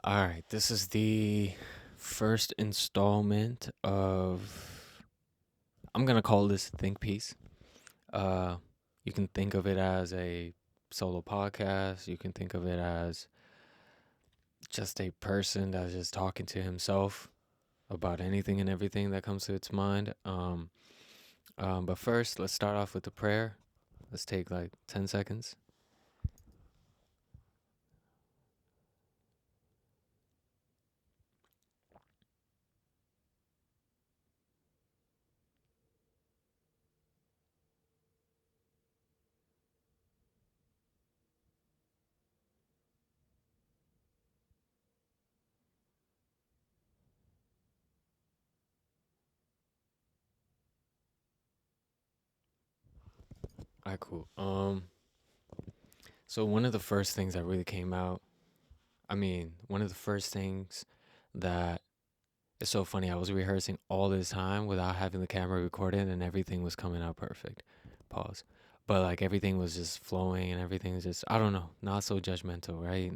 All right, this is the first installment of. I'm gonna call this Think Piece. Uh, you can think of it as a solo podcast. You can think of it as just a person that's just talking to himself about anything and everything that comes to its mind. But first, let's start off with the prayer. Let's take like 10 seconds. All right, cool. So one of the first things that really came out. One of the first things that it's so funny. I was rehearsing all this time without having the camera recorded, and everything was coming out perfect. Pause. But like everything was just flowing, and everything was just I don't know, not so judgmental, right?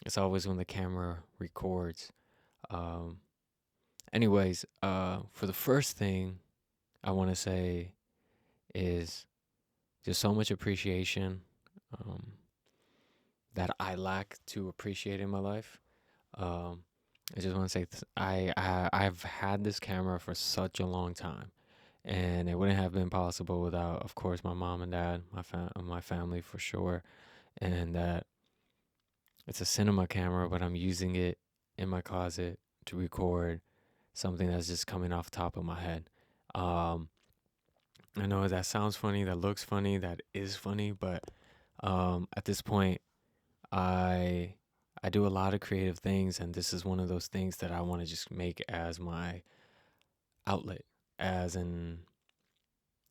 It's always when the camera records. Um, for the first thing I want to say is just so much appreciation um, that I lack to appreciate in my life. Um, I just want to say I've had this camera for such a long time, and it wouldn't have been possible without, of course, my mom and dad, my family for sure, and that it's a cinema camera, but I'm using it in my closet to record something that's just coming off the top of my head. Um, I know that sounds funny, that looks funny, that is funny, but at this point, I I do a lot of creative things, and this is one of those things that I want to just make as my outlet, as in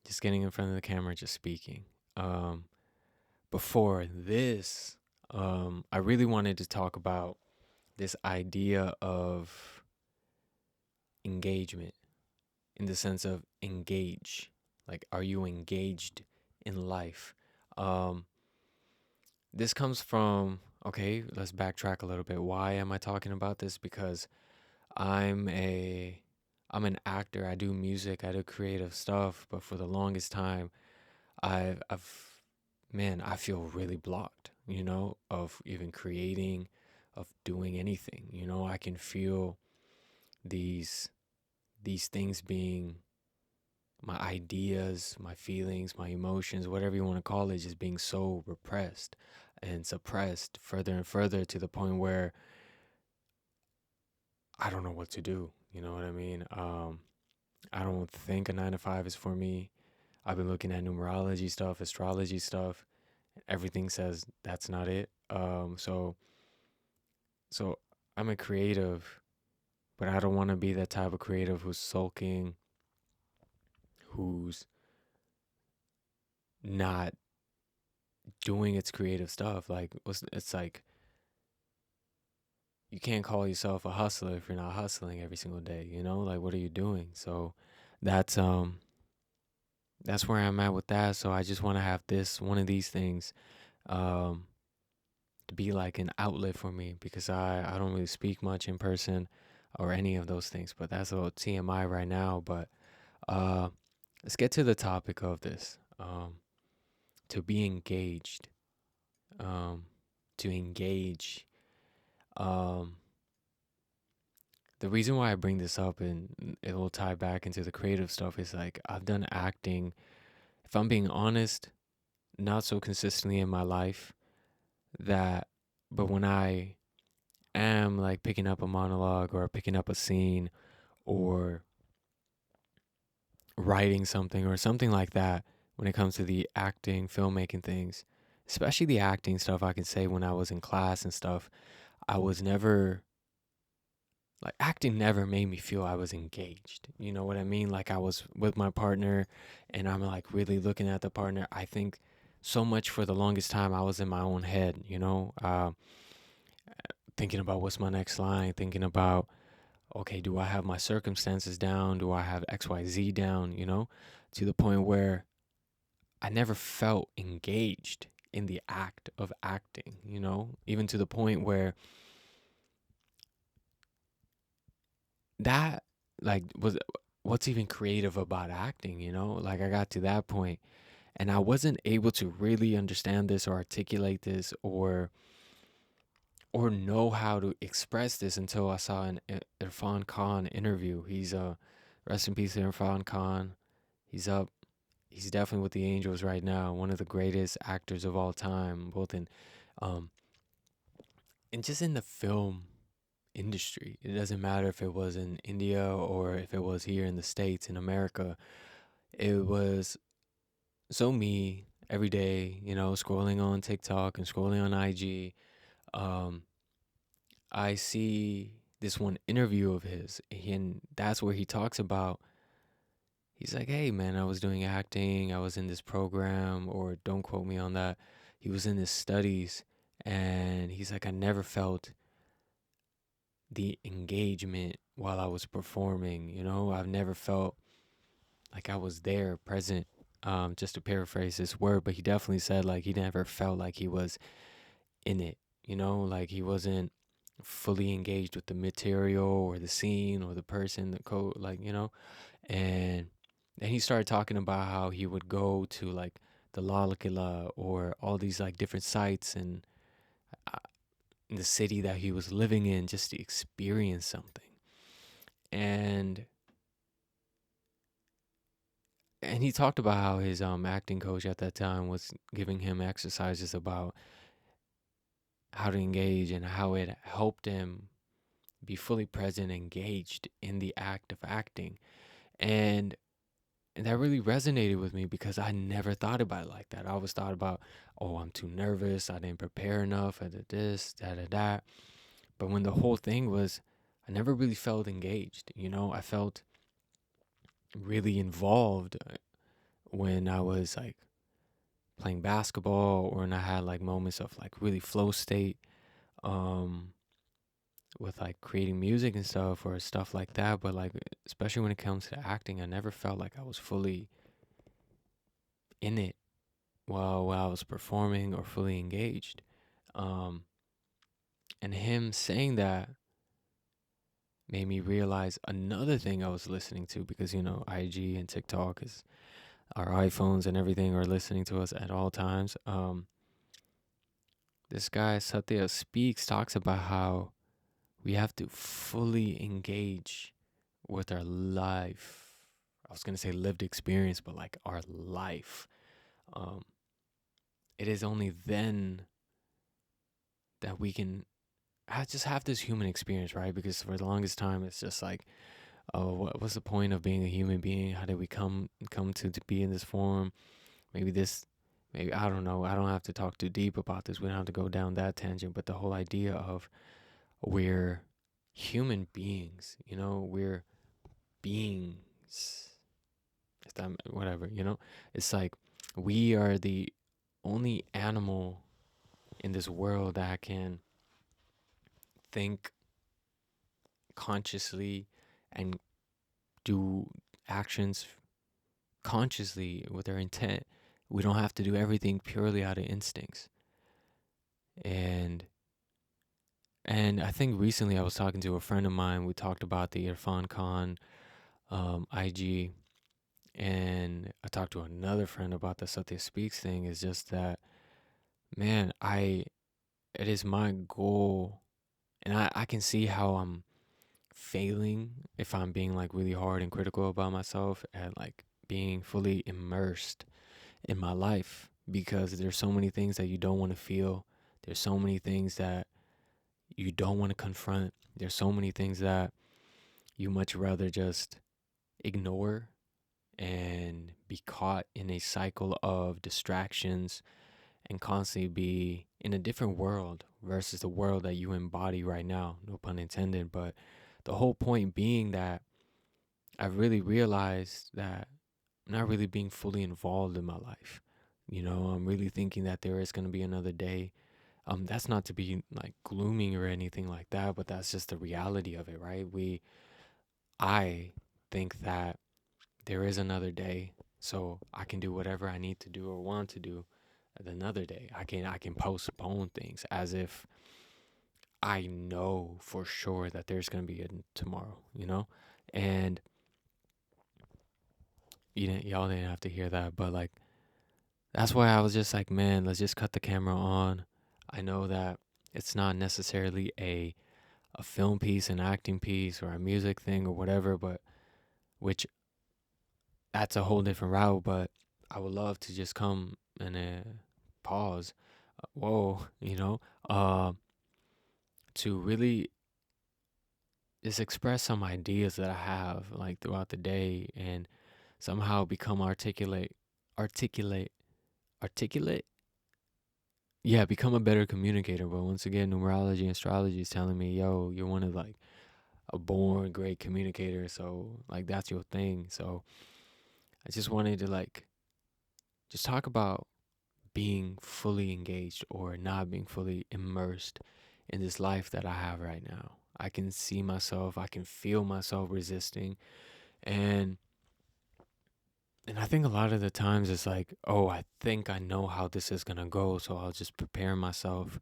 just getting in front of the camera, just speaking. Um, Before this, I really wanted to talk about this idea of engagement in the sense of engage. Like, are you engaged in life? Um, this comes from, okay, let's backtrack a little bit. Why am I talking about this? Because I'm a I'm an actor. I do music. I do creative stuff. But for the longest time, I've man, I feel really blocked, of even creating, of doing anything. I can feel these these things being my ideas, my feelings, my emotions, whatever you want to call it, just being so repressed and suppressed further and further to the point where I don't know what to do. You know what I mean? I don't think a 9 to 5 is for me. I've been looking at numerology stuff, astrology stuff. Everything says that's not it. So I'm a creative, but I don't want to be that type of creative who's sulking, who's not doing its creative stuff. It's like you can't call yourself a hustler if you're not hustling every single day. Like what are you doing? So that's um that's where I'm at with that. So I just want to have this one of these things um to be like an outlet for me because I don't really speak much in person or any of those things. But that's a little TMI right now. But uh, let's get to the topic of this. To be engaged, um, to engage. Um, the reason why I bring this up and it will tie back into the creative stuff is like I've done acting. If I'm being honest, not so consistently in my life that, but when I am like picking up a monologue or picking up a scene or writing something or something like that when it comes to the acting, filmmaking things, especially the acting stuff, I can say when I was in class and stuff, I was never like acting never made me feel I was engaged. You know what I mean? Like I was with my partner and I'm like really looking at the partner. I think so much for the longest time I was in my own head, thinking about what's my next line, thinking about okay, do I have my circumstances down? Do I have XYZ down? To the point where I never felt engaged in the act of acting, even to the point where that like was what's even creative about acting, you know? Like I got to that point and I wasn't able to really understand this or articulate this or know how to express this until I saw an Irfan Khan interview. He's rest in peace Irfan Khan. He's up. He's definitely with the Angels right now. One of the greatest actors of all time, both in um and just in the film industry. It doesn't matter if it was in India or if it was here in the States in America. It was so me every day, you know, scrolling on TikTok and scrolling on IG. Um, I see this one interview of his, and that's where he talks about. He's like, "Hey, man, I was doing acting. I was in this program, or don't quote me on that. He was in his studies, and he's like, I never felt the engagement while I was performing. You know, I've never felt like I was there, present. Just to paraphrase this word, but he definitely said like he never felt like he was in it. You know, like he wasn't fully engaged with the material or the scene or the person, the code, like you know. And then he started talking about how he would go to like the Lalakila or all these like different sites and uh, in the city that he was living in just to experience something. And he talked about how his acting coach at that time was giving him exercises about how to engage and how it helped him be fully present, engaged in the act of acting. And that really resonated with me because I never thought about it like that. I always thought about, oh, I'm too nervous. I didn't prepare enough. I did this, that. But when the whole thing was, I never really felt engaged. You know, I felt really involved when I was like playing basketball or when I had like moments of like really flow state um with like creating music and stuff or stuff like that. But like especially when it comes to acting, I never felt like I was fully in it while I was performing or fully engaged. Um, and him saying that made me realize another thing I was listening to because, you know, IG and TikTok is our iPhones and everything are listening to us at all times. This guy, Satya Speaks, talks about how we have to fully engage with our life. I was going to say lived experience, but like our life. Um, it is only then that we can just have this human experience, right? Because for the longest time, it's just like, oh, what's the point of being a human being? How did we come to be in this form? Maybe this, maybe I don't know. I don't have to talk too deep about this. We don't have to go down that tangent. But the whole idea of we're human beings, you know, we're beings. If that whatever, you know, it's like we are the only animal in this world that can think consciously and do actions consciously with our intent. We don't have to do everything purely out of instincts. And I think recently I was talking to a friend of mine. We talked about the Irfan Khan IG, and I talked to another friend about the Satya Speaks thing. Is just that, man, it is my goal, and I can see how I'm failing if I'm being like really hard and critical about myself at like being fully immersed in my life because there's so many things that you don't want to feel. There's so many things that you don't want to confront. There's so many things that you much rather just ignore and be caught in a cycle of distractions and constantly be in a different world versus the world that you embody right now. No pun intended, but the whole point being that I really realized that I'm not really being fully involved in my life. You know, I'm really thinking that there is going to be another day. That's not to be like glooming or anything like that, but that's just the reality of it, right? I think that there is another day, so I can do whatever I need to do or want to do at another day. I can postpone things as if I know for sure that there's gonna be a tomorrow, you know? And y'all didn't have to hear that, but like that's why I was just like, man, let's just cut the camera on. I know that it's not necessarily a film piece, an acting piece, or a music thing or whatever, but which that's a whole different route. But I would love to just come and pause, whoa, uh, to really just express some ideas that I have like throughout the day and somehow become articulate, articulate. Yeah, become a better communicator. But once again, numerology and astrology is telling me, yo, you're one of like a born great communicator. So like that's your thing. So I just wanted to like just talk about being fully engaged or not being fully immersed in this life that I have right now. I can see myself, I can feel myself resisting, and I think a lot of the times it's like, oh, I think I know how this is going to go, so I'll just prepare myself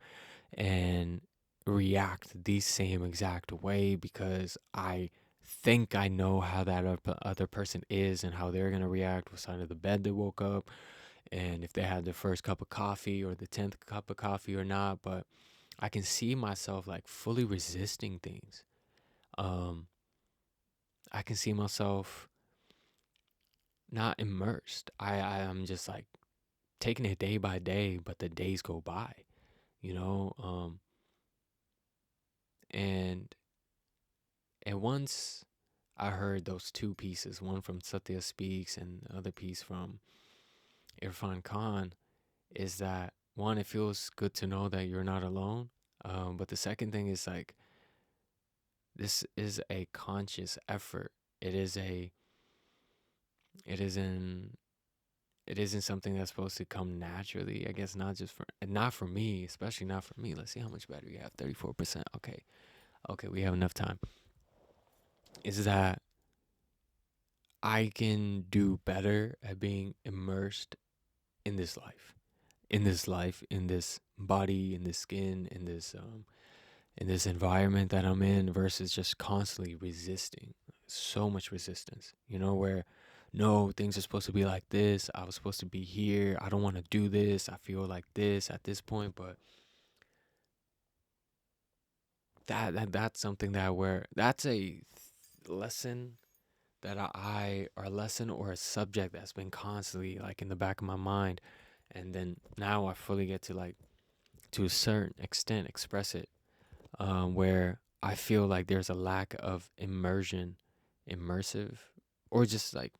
and react the same exact way because I think I know how that other person is and how they're going to react, what side of the bed they woke up, and if they had their first cup of coffee or the 10th cup of coffee or not. But I can see myself like fully resisting things. Um, I can see myself not immersed. I'm just like taking it day by day, but the days go by, you know? And once I heard those two pieces, one from Satya Speaks and the other piece from Irfan Khan, is that one, it feels good to know that you're not alone. But the second thing is like, this is a conscious effort. It is a, it isn't, it isn't something that's supposed to come naturally. I guess not for me, especially not for me. Let's see how much battery we have. 34%. Okay. Okay. We have enough time. Is that I can do better at being immersed in this life, in this body, in this skin, in this environment that I'm in versus just constantly resisting. So much resistance, where no, things are supposed to be like this. I was supposed to be here. I don't want to do this. I feel like this at this point, but that's something that where that's a lesson that or a lesson or a subject that's been constantly like in the back of my mind, and then now I fully get to like to a certain extent express it, where I feel like there's a lack of immersive, or just like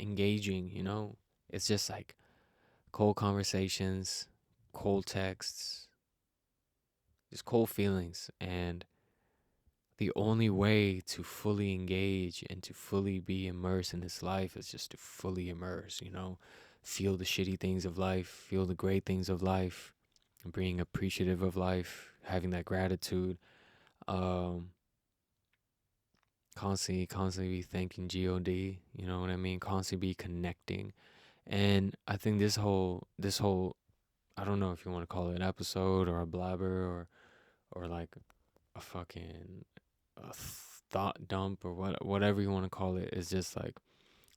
engaging. It's just like cold conversations, cold texts, just cold feelings, and the only way to fully engage and to fully be immersed in this life is just to fully immerse, feel the shitty things of life, feel the great things of life, being appreciative of life, having that gratitude, um, constantly be thanking God, you know what I mean? Constantly be connecting. And I think this whole, I don't know if you want to call it an episode or a blabber or like a fucking a thought dump or whatever you want to call it, is just like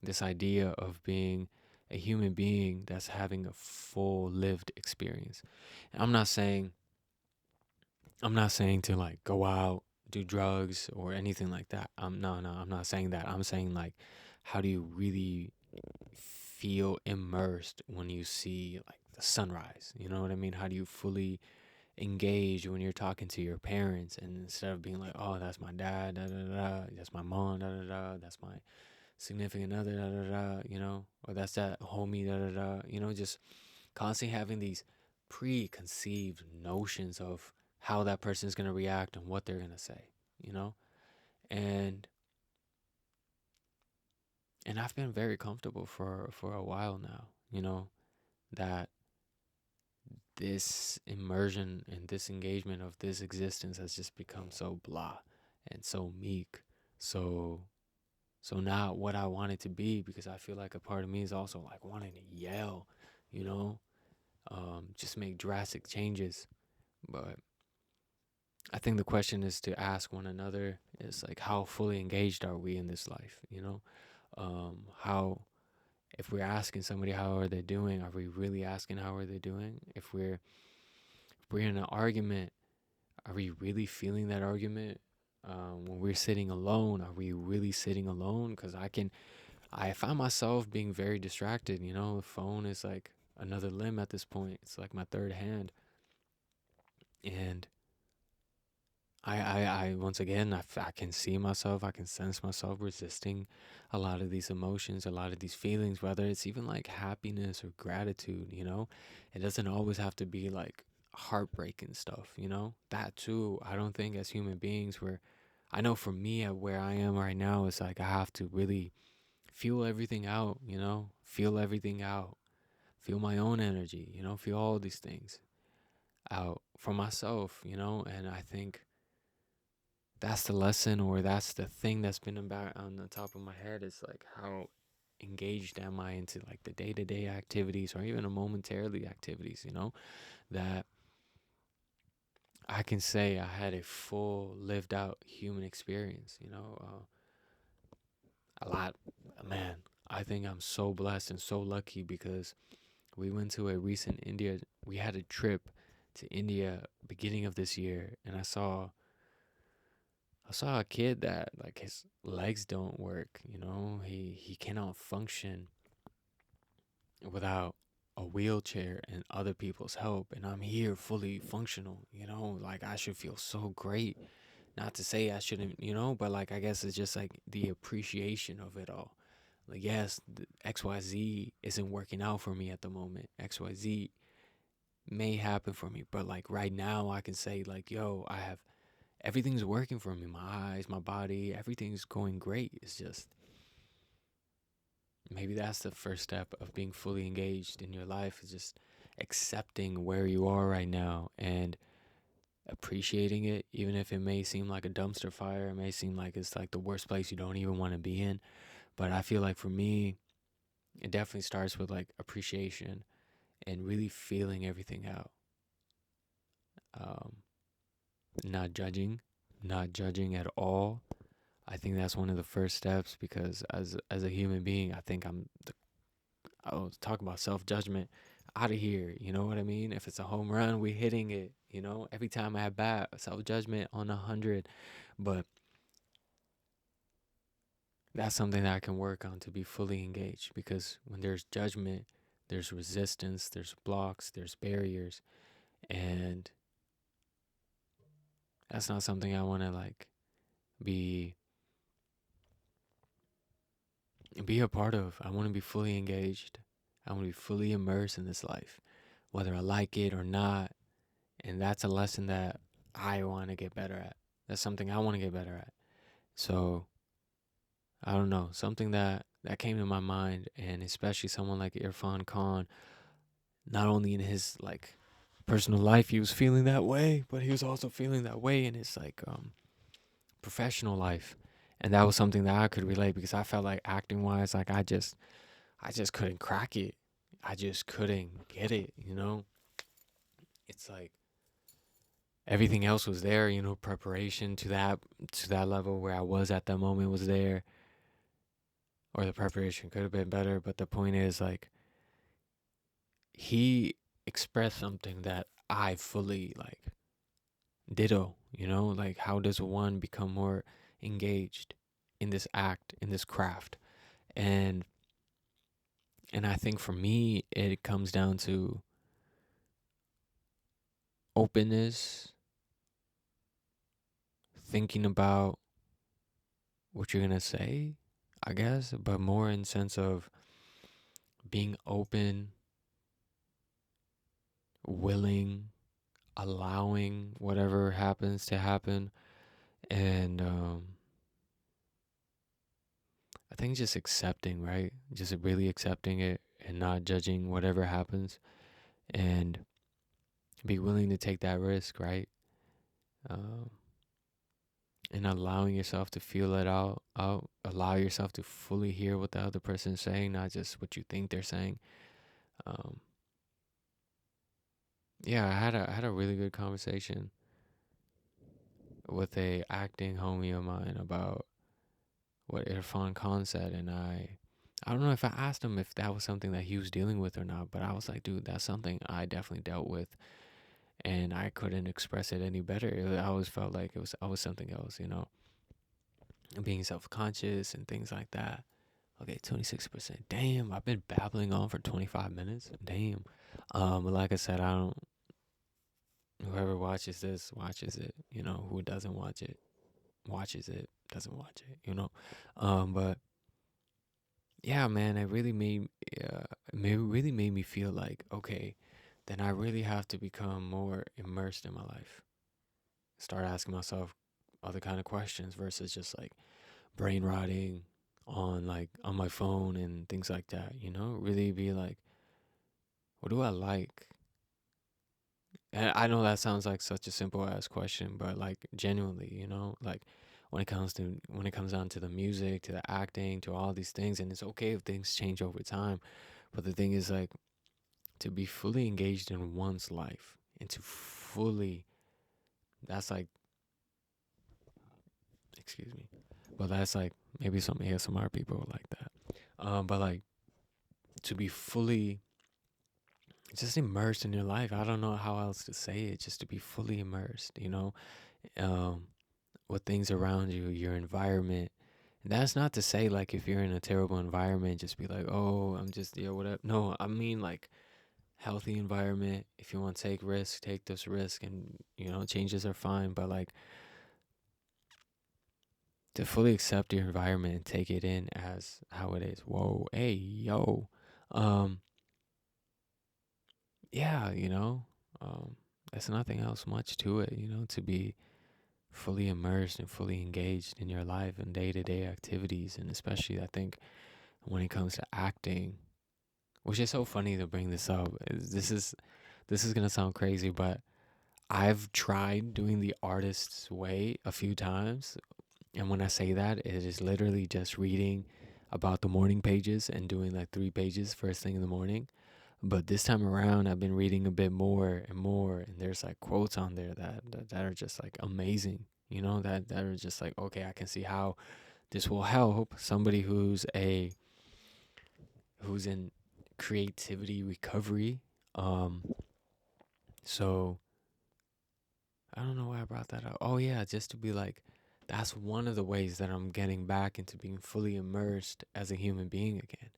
this idea of being a human being that's having a full lived experience. And I'm not saying to like go out, do drugs or anything like that. I'm not saying that. I'm saying like, how do you really feel immersed when you see like the sunrise? You know what I mean? How do you fully engage when you're talking to your parents, and instead of being like, oh, that's my dad, da da da, that's my mom, da da da, that's my significant other, da da da, or that's that homie, da da da, just constantly having these preconceived notions of how that person is going to react and what they're going to say, you know? And I've been very comfortable for a while now, that this immersion and this engagement of this existence has just become so blah and so meek, so not what I want it to be, because I feel like a part of me is also like wanting to yell, you know, just make drastic changes. But I think the question is to ask one another is like, how fully engaged are we in this life? How, if we're asking somebody how are they doing, are we really asking how are they doing? If we're in an argument, are we really feeling that argument? When we're sitting alone, are we really sitting alone? Because I find myself being very distracted. The phone is like another limb at this point. It's like my third hand. And I once again, I can see myself, I can sense myself resisting a lot of these emotions, a lot of these feelings, whether it's even like happiness or gratitude. It doesn't always have to be like heartbreaking stuff. That too, I don't think as human beings, I know for me at where I am right now, it's like I have to really feel everything out. Feel everything out, feel my own energy, feel all these things out for myself. And I think that's the lesson, or that's the thing that's been about on the top of my head, is like how engaged am I into like the day-to-day activities, or even a momentarily activities, that I can say I had a full lived out human experience. A lot, man. I think I'm so blessed and so lucky because we went to a recent India, we had a trip to India beginning of this year, and I saw a kid that like his legs don't work. He cannot function without a wheelchair and other people's help, and I'm here fully functional. Like I should feel so great. Not to say I shouldn't, but like I guess it's just like the appreciation of it all. Like yes, the XYZ isn't working out for me at the moment. XYZ may happen for me, but like right now I can say like, yo, I have everything's working for me. My eyes, my body, everything's going great. It's just maybe that's the first step of being fully engaged in your life, is just accepting where you are right now and appreciating it, even if it may seem like a dumpster fire. It may seem like it's like the worst place you don't even want to be in. But I feel like for me, it definitely starts with like appreciation and really feeling everything out. Um, not judging, not judging at all. I think that's one of the first steps, because as a human being, I think I was talking about self judgment out of here. You know what I mean? If it's a home run, we hitting it. Every time I have bat, self judgment on 100. But that's something that I can work on to be fully engaged, because when there's judgment, there's resistance, there's blocks, there's barriers, and that's not something I want to like be be a part of. I want to be fully engaged. I want to be fully immersed in this life, whether I like it or not. And that's a lesson that I want to get better at. That's something I want to get better at. So I don't know, something that came to my mind, and especially someone like Irfan Khan, not only in his like personal life he was feeling that way, but he was also feeling that way in his like professional life. And that was something that I could relate, because I felt like acting wise, like I just couldn't crack it. I just couldn't get it. It's like everything else was there, preparation to that level where I was at that moment was there, or the preparation could have been better, but the point is like he expressed something that I fully like ditto, like how does one become more engaged in this act, in this craft? And I think for me it comes down to openness, thinking about what you're gonna say, I guess, but more in sense of being open, willing, allowing whatever happens to happen, and I think just accepting, right? Just really accepting it and not judging whatever happens, and be willing to take that risk, right? Um, and allowing yourself to feel it out, allow yourself to fully hear what the other person is saying, not just what you think they're saying. Um, yeah, I had a really good conversation with a acting homie of mine about what Irfan Khan said, and I don't know if I asked him if that was something that he was dealing with or not, but I was like, dude, that's something I definitely dealt with, and I couldn't express it any better. I always felt like I was something else, being self conscious and things like that. Okay, 26%. Damn, I've been babbling on for 25 minutes. Damn. But like I said, I don't. Whoever watches this watches it. Who doesn't watch it watches it, doesn't watch it. But yeah, man, it really made me feel like, okay, then I really have to become more immersed in my life. Start asking myself other kind of questions versus just like brain rotting on my phone and things like that. Really be like, what do I like? And I know that sounds like such a simple ass question, but like genuinely, like when it comes down to the music, to the acting, to all these things, and it's okay if things change over time. But the thing is, like, to be fully engaged in one's life and to fully, that's like, excuse me, but that's like maybe some ASMR people would like that. But like to be fully just immersed in your life. I don't know how else to say it. Just to be fully immersed, um, with things around you, your environment. And that's not to say like if you're in a terrible environment, just be like, oh, I'm just whatever. No, I mean like healthy environment. If you want to take risks, take those risks, and changes are fine. But like to fully accept your environment and take it in as how it is. Whoa, hey, yo, um, yeah, there's nothing else much to it. To be fully immersed and fully engaged in your life and day to day activities, and especially I think when it comes to acting, which is so funny to bring this up. This is gonna sound crazy, but I've tried doing the artist's way a few times. And when I say that, it is literally just reading about the morning pages and doing like 3 pages first thing in the morning. But this time around, I've been reading a bit more and more, and there's like quotes on there that are just like amazing. That are just like, okay, I can see how this will help somebody who's in creativity recovery. So I don't know why I brought that up. Oh yeah, just to be like, that's one of the ways that I'm getting back into being fully immersed as a human being again,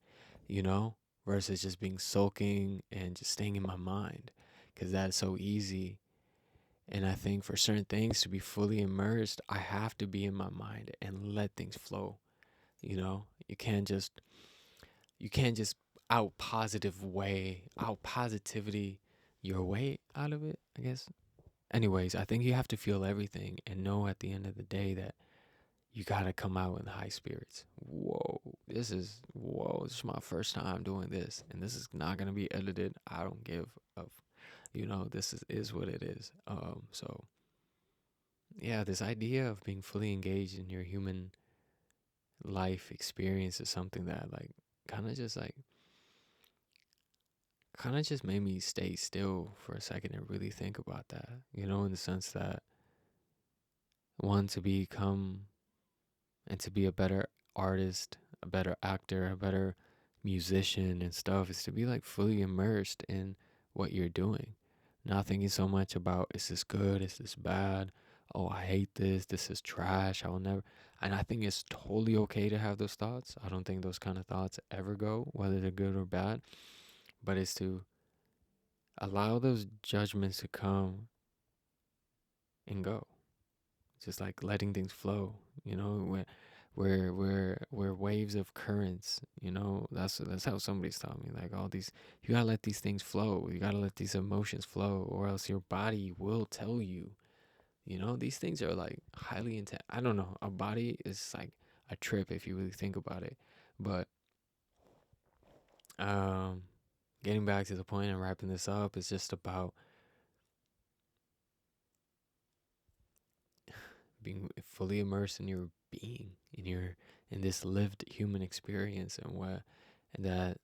you know, versus just being sulking and just staying in my mind, because that's so easy. And I think for certain things to be fully immersed, I have to be in my mind and let things flow. You can't just out positivity your way out of it, I guess. Anyways, I think you have to feel everything and know at the end of the day that you gotta come out in high spirits. This is my first time doing this, and this is not gonna be edited. I don't give a, this is what it is. So yeah, this idea of being fully engaged in your human life experience is something that like kind of just like kind of just made me stay still for a second and really think about that. In the sense that one to become and to be a better artist, a better actor, a better musician and stuff is to be like fully immersed in what you're doing. Not thinking so much about is this good, is this bad? Oh, I hate this. This is trash. I will never. And I think it's totally okay to have those thoughts. I don't think those kind of thoughts ever go, whether they're good or bad. But it's to allow those judgments to come and go. Just like letting things flow. We're waves of currents. That's how somebody's taught me. Like all these, you gotta let these things flow. You gotta let these emotions flow, or else your body will tell you. These things are like highly intense. I don't know. Our body is like a trip if you really think about it. But um, getting back to the point and wrapping this up is just about being fully immersed in your being, in this lived human experience, and that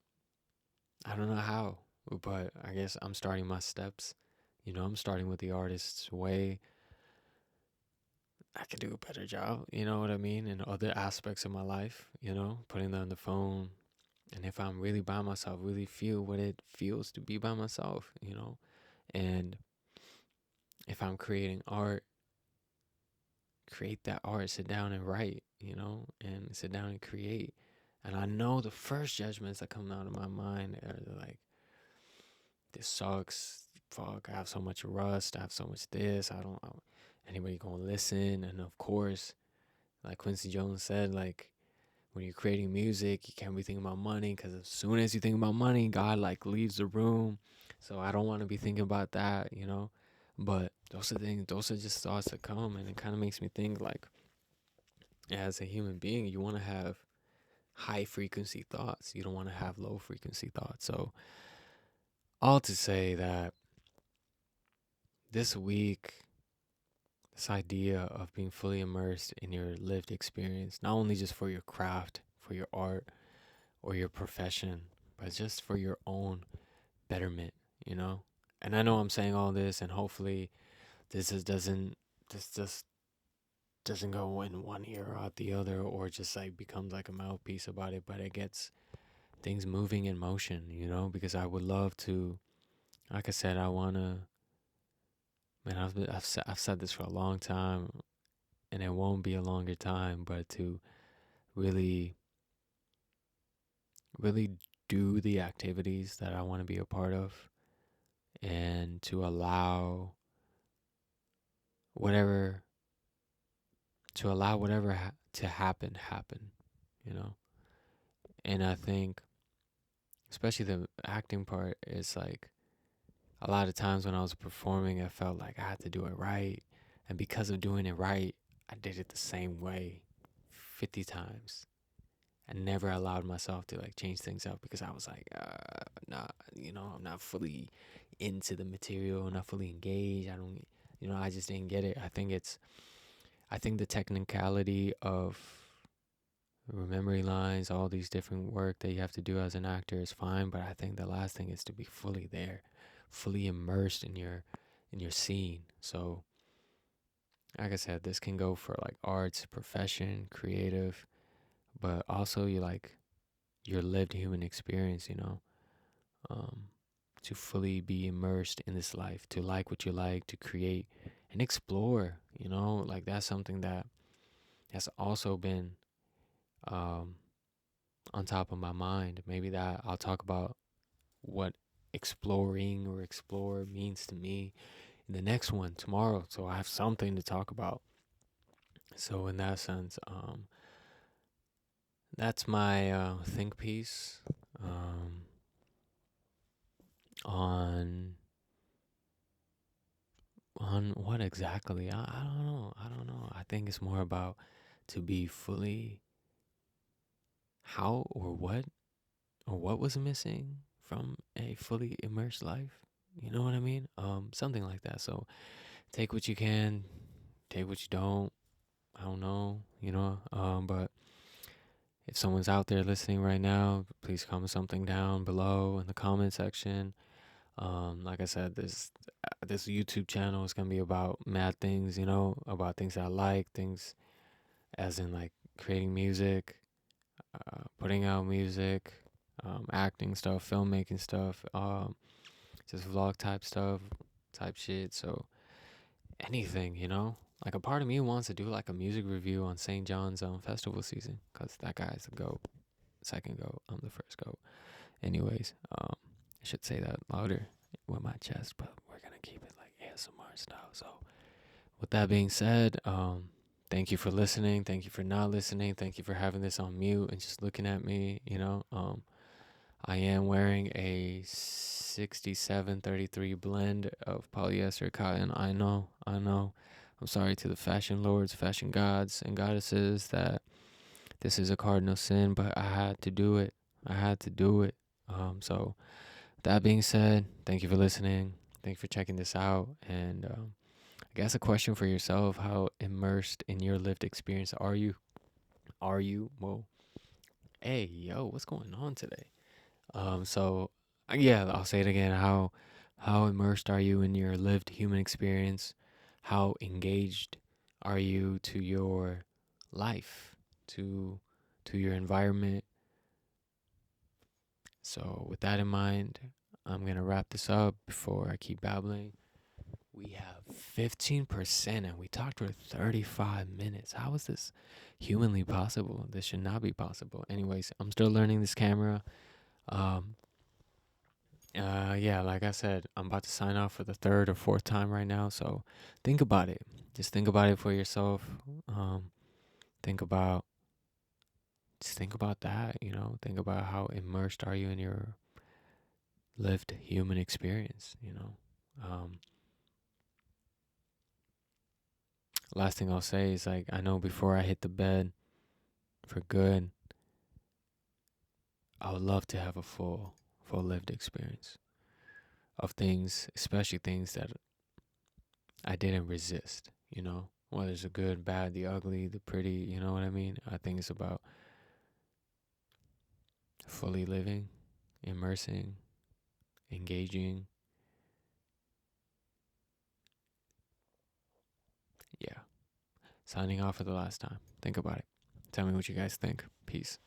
I don't know how, but I guess I'm starting my steps. I'm starting with the artist's way, could do a better job, you know what I mean, in other aspects of my life, putting down the phone. And if I'm really by myself, really feel what it feels to be by myself, and if I'm creating art, create that art, sit down and write, and sit down and create. And I know the first judgments that come out of my mind are like, this sucks. Fuck, I have so much rust. I have so much this. Anybody gonna listen? And of course, like Quincy Jones said, like, when you're creating music, you can't be thinking about money, because as soon as you think about money, God like leaves the room. So I don't want to be thinking about that. But those are things, those are just thoughts that come, and it kind of makes me think like, as a human being, you want to have high frequency thoughts. You don't want to have low frequency thoughts. So all to say that this week, this idea of being fully immersed in your lived experience, not only just for your craft, for your art, or your profession, but just for your own betterment. And I know I'm saying all this, and hopefully this just doesn't go in one ear or out the other, or just like becomes like a mouthpiece about it, but it gets things moving in motion, because I would love to, like I said, I want to, man, I've said this for a long time, and it won't be a longer time, but to really, really do the activities that I want to be a part of, and to allow whatever to happen, you know. And I think, especially the acting part, is like, a lot of times when I was performing, I felt like I had to do it right, and because of doing it right, I did it the same way 50 times. I never allowed myself to like change things up, because I was like, nah, I'm not fully into the material, I'm not fully engaged. I don't, I just didn't get it. I think the technicality of remembering lines, all these different work that you have to do as an actor is fine, but I think the last thing is to be fully there, fully immersed in your scene. So, like I said, this can go for like arts, profession, creative, but also your lived human experience. Um, to fully be immersed in this life, to like what you like, to create and explore. Like, that's something that has also been um, on top of my mind. Maybe that I'll talk about what exploring or explore means to me in the next one tomorrow. So I have something to talk about. So in that sense, that's my think piece um, on what exactly. I don't know. I don't know. I think it's more about to be fully how or what was missing from a fully immersed life. You know what I mean? Something like that. So take what you can, take what you don't. I don't know. But if someone's out there listening right now, please comment something down below in the comment section. Like I said, this YouTube channel is gonna be about mad things, about things I like, things as in like creating music, putting out music, acting stuff, filmmaking stuff, just vlog type shit. So anything. Like, a part of me wants to do like a music review on St. John's festival season, because that guy's the GOAT, second GOAT. I'm the first GOAT. Anyways, I should say that louder with my chest, but we're gonna keep it like ASMR style. So with that being said, thank you for listening. Thank you for not listening. Thank you for having this on mute and just looking at me. I am wearing a 67-33 blend of polyester cotton. I know. I'm sorry to the fashion lords, fashion gods, and goddesses that this is a cardinal sin, but I had to do it. So, that being said, thank you for listening. Thank you for checking this out. And I guess a question for yourself: how immersed in your lived experience are you? Are you? Well, hey, yo, what's going on today? So yeah, I'll say it again. How immersed are you in your lived human experience? How engaged are you to your life, to your environment? So with that in mind, I'm going to wrap this up before I keep babbling. We have 15% and we talked for 35 minutes. How is this humanly possible? This should not be possible. Anyways, I'm still learning this camera. Um, yeah, like I said, I'm about to sign off for the third or fourth time right now. So think about it. Just think about it for yourself. Um, think about, just think about that. Think about how immersed are you in your lived human experience. Last thing I'll say is like I know before I hit the bed for good, I would love to have a full lived experience of things, especially things that I didn't resist, whether it's the good, bad, the ugly, the pretty, you know what I mean? I think it's about fully living, immersing, engaging. Yeah. Signing off for the last time. Think about it. Tell me what you guys think. Peace.